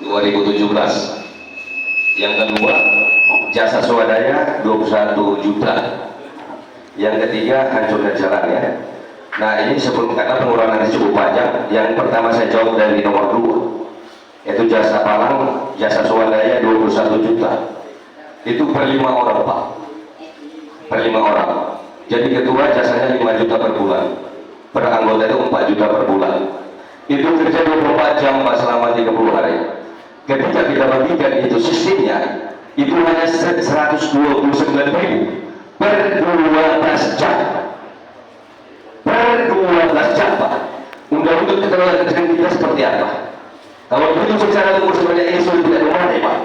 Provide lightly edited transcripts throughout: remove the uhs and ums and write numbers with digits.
2017. Yang kedua, jasa swadaya 21 juta. Yang ketiga, hancurnya jalan ya. Nah ini sebelum, karena pengurangan cukup panjang. Yang pertama saya jawab dari nomor 2, yaitu jasa palang, jasa swadaya 21 juta. Itu per 5 orang Pak, per 5 orang. Jadi ketua jasanya 5 juta per bulan, per anggota itu 4 juta per bulan. Itu kerja 24 jam Pak, selama 30 hari. Ketika kita bagikan itu sistemnya, itu hanya 129.000 per 12 jam. Per 12 jam Pak. Undang-undang ketenagakerjaan kita seperti apa? Kalau begitu secara umur sebenarnya ini sudah tidak memadai Pak.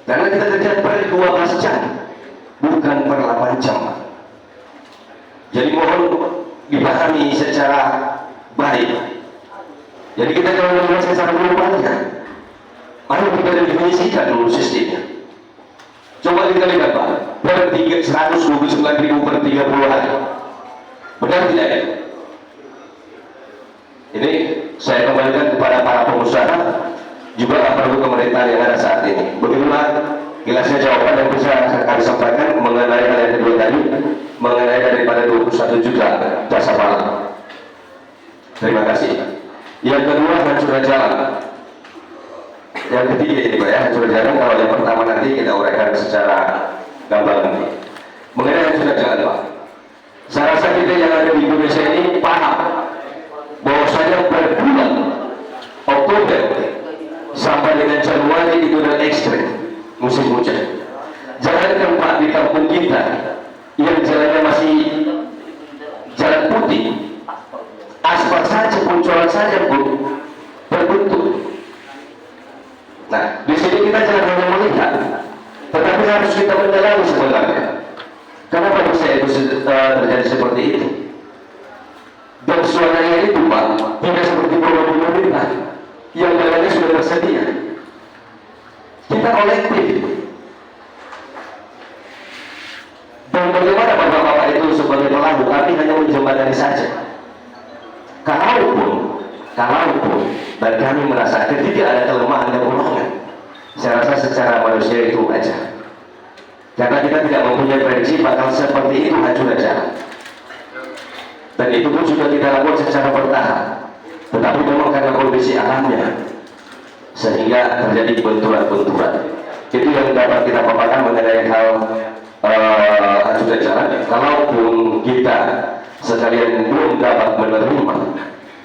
Karena kita kerja per 12 jam, bukan per 8 jam Pak. Jadi mohon dipahami secara baik. Jadi kita jangan menjelaskan secara global. Mari kita definisikan dulu sistemnya. Coba kita lihat Pak, per 129.000 per 30 hari. Benar tidak ya? Ini saya kembalikan kepada para pengusaha, juga perlu pemerintahan yang ada saat ini. Bagaimana jelasnya jawaban yang bisa kami sampaikan mengenai hal yang kedua tadi, mengenai daripada 21 juta jasa palang. Terima kasih. Yang kedua, hancurnya jalan. Yang ketiga ini Pak ya, hancurnya jalan. Kalau yang pertama nanti kita uraikan secara gamblang. Mengenai hancurnya jalan Pak, saya rasa kita yang ada di Indonesia ini paham bahwasanya per bulan Oktober sampai dengan Januari itu adalah ekstrim musim hujan. Jangan Pak, di kampung kita yang jalannya masih jalan putih, aspal saja, puncolan saja Bu, berbentuk. Nah, di sini kita jangan hanya melihat, tetapi harus kita mendalami sebenarnya. Kenapa bisa itu terjadi seperti itu? Dan swadaya itu Pak, tidak seperti program pemerintah yang dananya sudah tersedia. Kita kolektif. Dan bagaimana bapak-bapak itu sebagai pelaku, kami hanya menjembatani saja. Kalaupun, dan kami merasa ketika ada kelemahan dan kekurangan, saya rasa secara manusia itu aja. Karena kita tidak mempunyai prediksi bakal seperti itu hancurnya jalan. Dan itu pun sudah kita lakukan secara bertahap. Tetapi memang karena kondisi alamnya, sehingga terjadi benturan-benturan. Itu yang dapat kita paparkan mengenai hal hancurnya jalan. Kalaupun kita sekalian belum dapat menerima,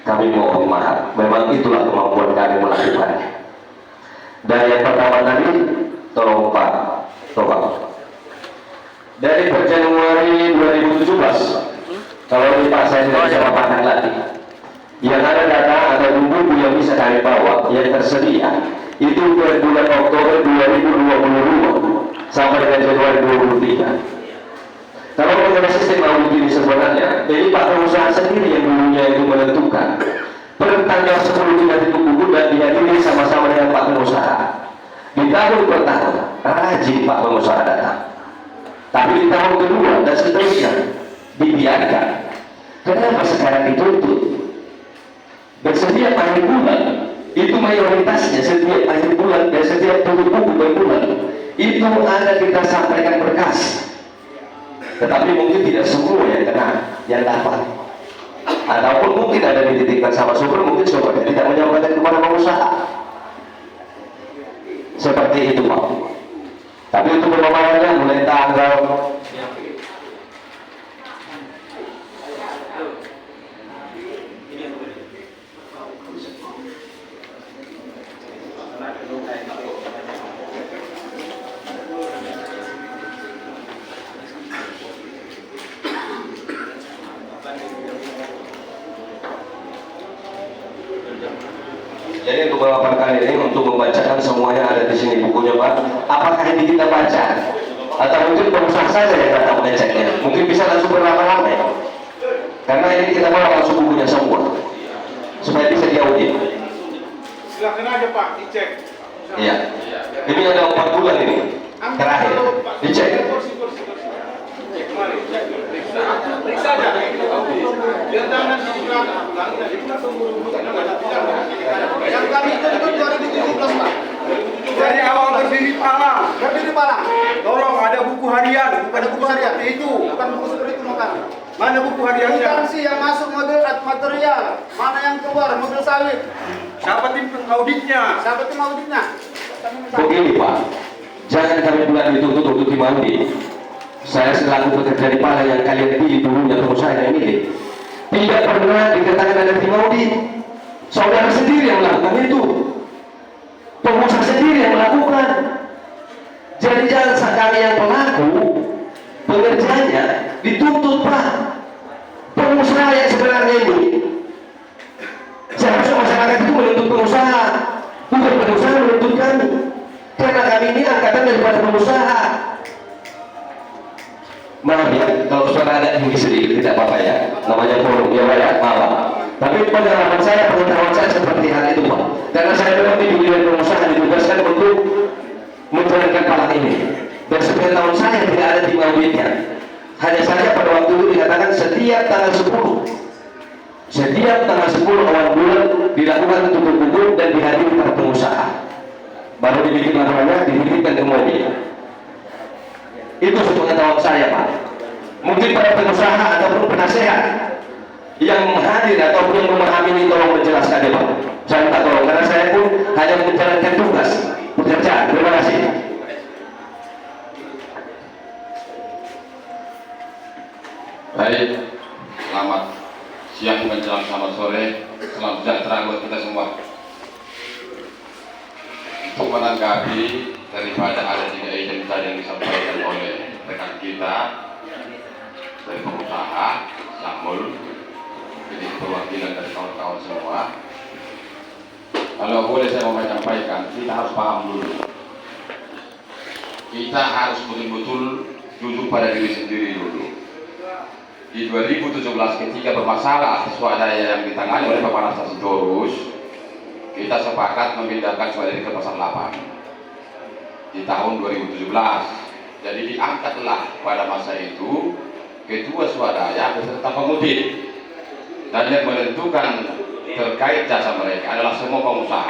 kami mohon maaf. Memang itulah kemampuan kami melakukannya. Dan yang pertama tadi, tolong Pak, tolong. Dari per Januari 2017, kalau di Pak saya tidak bisa paparkan lagi, yang ada data atau buku yang bisa kami bawa yang tersedia itu per bulan Oktober 2022 sampai dengan Januari 2023. Kalau mengenai sistem audit ini sebenarnya, ini Pak pengusaha sendiri yang dulunya itu menentukan per tanggal 10 kita tutup buku dan dihadiri sama-sama dengan Pak pengusaha. Di tahun pertama rajin Pak pengusaha datang, tapi di tahun kedua dan seterusnya dibiarkan. Kenapa sekarang ditutup? Dan setiap akhir bulan itu mayoritasnya setiap akhir bulan dan setiap tutup buku per bulan itu ada kita sampaikan berkas. Tetapi mungkin tidak semua yang kena, yang dapat. Ataupun mungkin ada dititipkan sama sumber, mungkin sumbernya tidak menyampaikan kepada pengusaha. Seperti itu Pak. Tapi untuk pemaparannya mulai tanggal jadi untuk memaparkan ini, untuk membacakan semuanya ada di sini bukunya Pak. Apakah ini kita baca? Atau mungkin pengusaha saja yang datang mengeceknya? Mungkin bisa langsung berlama-lama ya? Karena ini kita bawa langsung bukunya semua supaya bisa diaudit. Silakan aja Pak, dicek. Iya. Ini ada 4 bulan ini terakhir. Dicek. Periksa aja. Biar jangan di belakang. Yang kami itu 2017 harian, bukan buku harian. Itu bukan buku seperti itu makan. Mana buku hariannya? Instansi yang masuk model material, mana yang keluar model sawit. Siapa tim auditnya? Siapa tim auditnya? Begini Pak, jangan kami bulan dituntut untuk tim audit. Saya selaku pekerja di Pala yang kalian pilih dulunya pengusaha yang ini, tidak pernah dikatakan ada tim audit. Saudara sendiri yang melakukan itu, pengusaha sendiri yang melakukan. Jadi jangan kami yang pelaku, pengerjanya dituntut Pak. Pengusaha yang sebenarnya ini, seharusnya masyarakat itu menuntut pengusaha, bukan pengusaha menuntut kami. Karena kami ini angkatan daripada pengusaha. Maaf ya, kalau suara ada tinggi sedikit tidak apa-apa ya. Namanya forum ya Pak ya, maaf. Tapi pengalaman saya, pengetahuan saya seperti hal itu Pak. Karena saya memang di dunia pengusaha ditugaskan untuk menjalankan Pala ini. Dan sepengetahuan saya tidak ada tim auditnya. Hanya saja pada waktu itu dikatakan setiap tanggal 10 awal bulan dilakukan tutup buku dan dihadiri para pengusaha. Baru dibikin namanya, dititipkan ke mobil. Itu sepengetahuan saya Pak. Mungkin para pengusaha ataupun penasehat yang hadir ataupun yang memahami ini tolong menjelaskan ya Pak. Saya minta tolong karena saya pun hanya menjalankan tugas pekerjaan. Terima kasih. Baik, selamat siang menjelang selamat sore, selamat sejahtera buat kita semua. Untuk menanggapi daripada ada 3 item tadi yang disampaikan oleh rekan kita dari pengusaha, Samul, jadi perwakilan dari kawan-kawan semua. Kalau boleh saya mau menyampaikan, kita harus paham dulu. Kita harus betul-betul jujur pada diri sendiri dulu. Di 2017 ketika bermasalah swadaya yang ditangani oleh Bapak Nasar Sitorus, kita sepakat memindahkan swadaya ke Pasar 8 di tahun 2017. Jadi diangkatlah pada masa itu ketua swadaya beserta pemutih, dan yang menentukan terkait jasa mereka adalah semua pengusaha.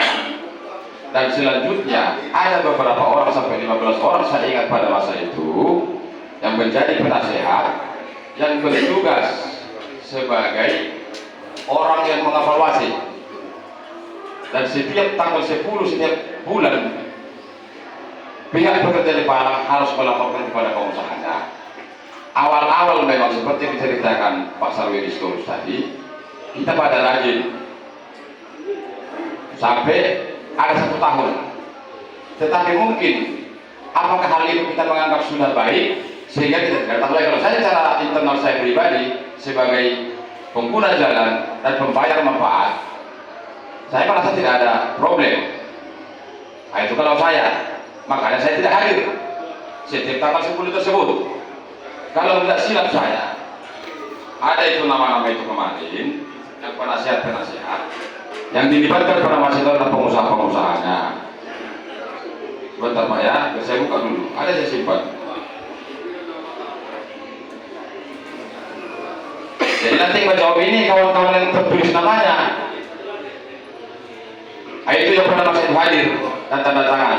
Dan selanjutnya ada beberapa orang sampai 15 orang saya ingat pada masa itu yang menjadi penasehat yang bertugas sebagai orang yang mengevaluasi, dan setiap tanggal 10 setiap bulan pihak pekerja di Pala harus melaporkan kepada pengusahanya. Awal-awal memang seperti diceritakan Pak Sarwedi Sitorus tadi, kita pada rajin sampai ada 1 tahun, tetapi mungkin apakah hal itu kita menganggap sudah baik sehingga kita tidak tahu lagi. Kalau saya secara internal saya pribadi sebagai pengguna jalan dan pembayar manfaat, saya merasa tidak ada problem. Nah, itu kalau saya, makanya saya tidak hadir setiap tanggal 10 tersebut. Kalau tidak silap saya, ada itu nama-nama itu kemarin yang penasihat-penasihat yang dilibatkan pada masa itu adalah pengusaha-pengusahanya. Sebentar Pak ya, saya buka dulu. Ada saya simpan. Jadi nanti menjawab ini kawan-kawan yang tertulis namanya, itu yang pada masa itu hadir dan tanda tangan.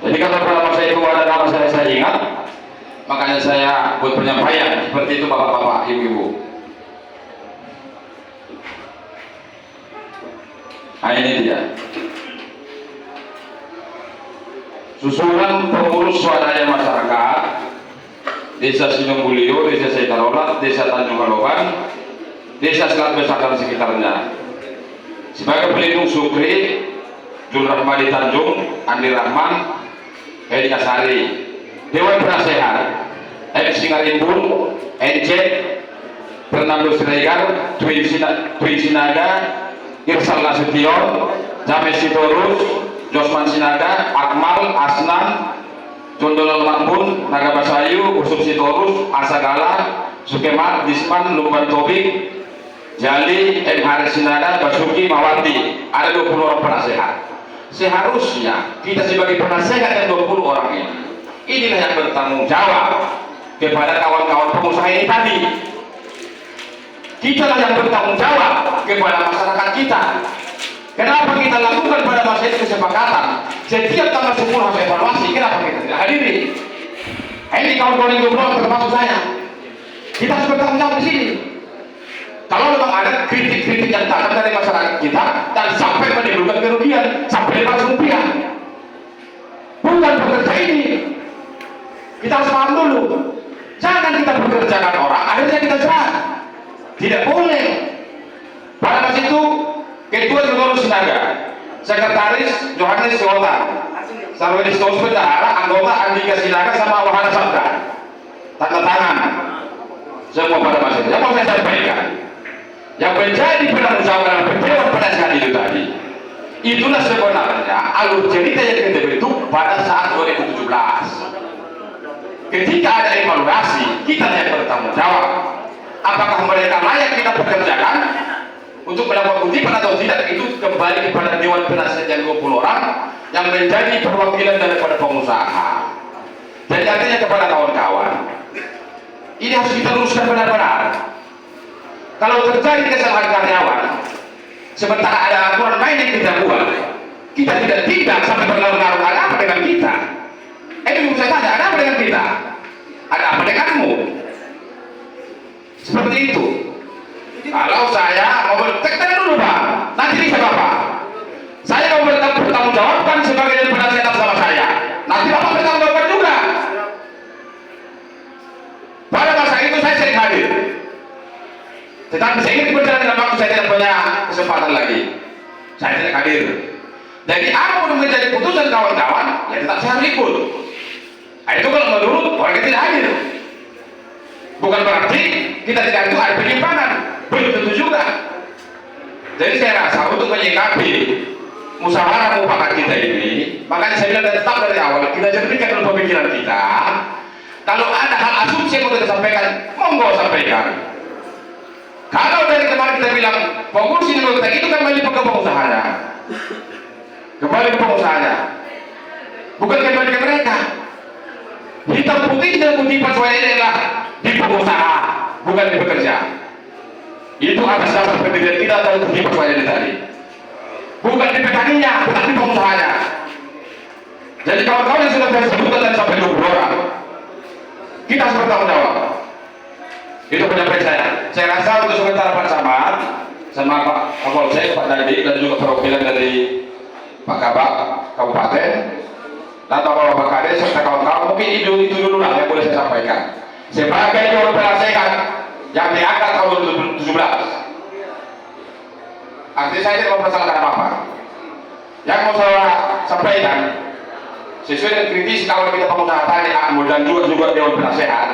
Jadi kalau pada masa itu ada nama saya ingat, makanya saya buat penyampaian seperti itu bapak-bapak, ibu-ibu. Nah ini dia susunan pengurus swadaya masyarakat Desa Sinumbulio, Desa Seitarolat, Desa Tanjung Haloban, Desa Selat Besar dan sekitarnya. Sebagai pelindung Sukri, Jul Rahmadi Tanjung, Andi Rahman, Edi Asari. Dewan Penasehat M. Singarimbun, NC, Fernando Siregar, Twin Sinaga, Irsal Nasution, James Sitorus, Josman Sinaga, Akmal, Asnan, Jondolal Mambun, Naga Basayu, Usuk Sitorus, Asagala, Sukemat, Disman, Lumban Tobik, Jali, M. Haris Sinaga, Basuki, Mawati. Ada 20 orang penasehat. Seharusnya kita sebagai penasehat yang 20 orang inilah yang bertanggung jawab kepada kawan-kawan pengusaha ini tadi. Kita lah yang bertanggung jawab kepada masyarakat kita. Kenapa kita lakukan pada masa itu kesepakatan Setiap tanggal 10 harus evaluasi. Kenapa kita tidak hadiri? Ini kawan-kawan yang goblok termasuk saya. Kita harus bertanggung jawab di sini. Kalau memang ada kritik-kritik yang tajam dari masyarakat kita dan sampai menimbulkan kerugian sampai 500 rupiah, bukan pekerja ini. Kita harus paham dulu. Jangan kita bekerjakan orang, akhirnya kita serah. Tidak boleh. Pada masa itu, Ketua Jurus Sinaga, Sekretaris Johannes Kota, Sarwedis Tos Bendahara, anggota Andika Sinaga sama Wahana Sabda, tanda tangan semua pada masa itu. Yang mau saya sampaikan, yang menjadi penanggung Dewan Penasihat itu tadi, itulah sebenarnya alur cerita yang kita bentuk pada saat 2017. Ketika ada evaluasi, kita yang bertanggung jawab. Apakah mereka layak kita pekerjakan untuk melakukan kutipan atau tidak, itu kembali kepada Dewan Penasihat yang 20 orang yang menjadi perwakilan daripada pengusaha. Jadi artinya kepada kawan-kawan, ini harus kita luruskan benar-benar. Kalau terjadi kesalahan karyawan, sementara ada aturan main yang kita buat, kita tidak sampai berlarut-larut. Ada apa dengan kita? Itu saya tanya, ada apa dengan kita? Ada apa denganmu? Seperti itu. Kalau saya mau bertekad dulu Pak, nanti bisa Bapak. Saya mau bertanggung jawabkan sebagai penasihat sama saya. Nanti Bapak bertanggung jawabkan juga. Pada masa itu saya sering hadir. Tetapi saya ingin berjalan dalam waktu saya tidak punya kesempatan lagi. Saya tidak hadir. Jadi apa yang menjadi putusan kawan-kawan, ya tetap saya harus ikut. Nah, itu kalau menurut orang yang tidak hadir. Bukan berarti kita tidak itu ada penyimpangan. Belum tentu juga. Jadi saya rasa untuk menyikapi musyawarah mufakat kita ini, makanya saya bilang tetap dari awal kita jernihkan dulu pemikiran kita. Kalau ada hal asumsi yang mau kita sampaikan, monggo sampaikan. Kalau dari kemarin kita bilang fokus ini kita itu kembali ke pengusahanya, kembali ke pengusahanya, bukan kembali ke mereka. Hitam putih dan putih persoalan ini adalah di pengusaha, bukan di pekerja. Itu atas dasar pendirian kita atau putih persoalan ini tadi, bukan di petaninya, tetapi pengusahanya. Jadi kawan-kawan yang sudah saya sebutkan tadi sampai 20 orang, kita harus bertanggung jawab. Itu penyampaian saya. Saya rasa untuk sementara Pak Camat sama Pak Kapolsek, Pak Dandik dan juga perwakilan dari Pak Kabak Kabupaten dan Bapak Kades serta kawan-kawan, mungkin itu dulu lah yang boleh saya sampaikan sebagai Dewan Penasehat yang diangkat tahun 2017. Artinya saya tidak mempersalahkan apa-apa. Yang mau saya sampaikan sesuai dengan kritis kalau kita pengusaha tadi dan juga Dewan Penasehat,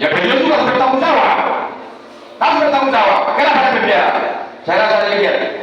ya beliau juga harus bertanggung jawab. Harus bertanggung jawab. Kenapa ada biar? Saya rasa demikian.